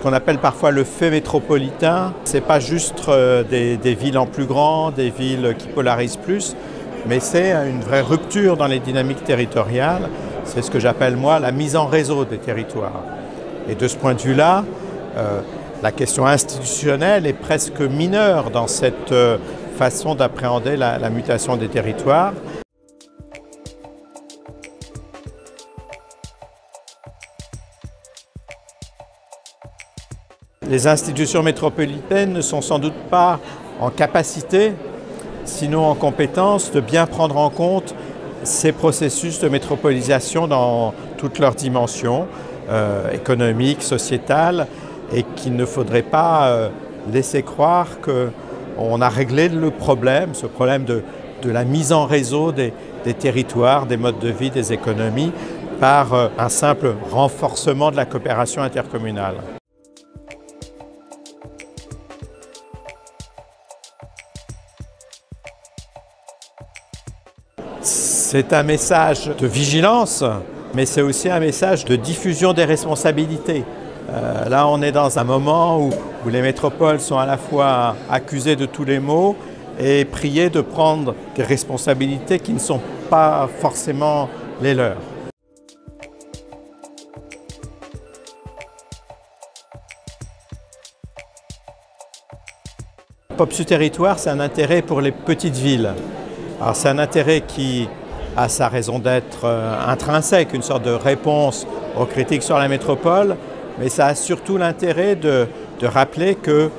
qu'on appelle parfois le fait métropolitain. Ce n'est pas juste des villes en plus grand, des villes qui polarisent plus, mais c'est une vraie rupture dans les dynamiques territoriales. C'est ce que j'appelle moi la mise en réseau des territoires. Et de ce point de vue-là, la question institutionnelle est presque mineure dans cette façon d'appréhender la mutation des territoires. Les institutions métropolitaines ne sont sans doute pas en capacité, sinon en compétence, de bien prendre en compte ces processus de métropolisation dans toutes leurs dimensions, économiques, sociétales, et qu'il ne faudrait pas laisser croire qu'on a réglé le problème, ce problème de la mise en réseau des territoires, des modes de vie, des économies, par un simple renforcement de la coopération intercommunale. C'est un message de vigilance, mais c'est aussi un message de diffusion des responsabilités. Là, on est dans un moment où les métropoles sont à la fois accusées de tous les maux et priées de prendre des responsabilités qui ne sont pas forcément les leurs. POPSU Territoire, c'est un intérêt pour les petites villes. Alors c'est un intérêt qui a sa raison d'être intrinsèque, une sorte de réponse aux critiques sur la métropole, mais ça a surtout l'intérêt de rappeler que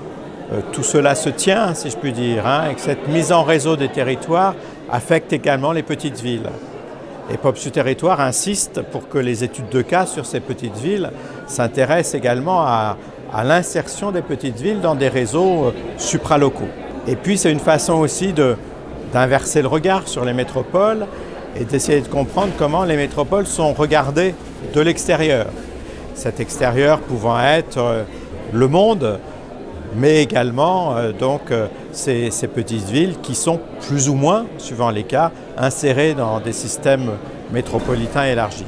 tout cela se tient, si je puis dire, et que cette mise en réseau des territoires affecte également les petites villes. Et POPSU Territoire insiste pour que les études de cas sur ces petites villes s'intéressent également à l'insertion des petites villes dans des réseaux supralocaux. Et puis c'est une façon aussi d'inverser le regard sur les métropoles et d'essayer de comprendre comment les métropoles sont regardées de l'extérieur. Cet extérieur pouvant être le monde, mais également ces petites villes qui sont plus ou moins, suivant les cas, insérées dans des systèmes métropolitains élargis.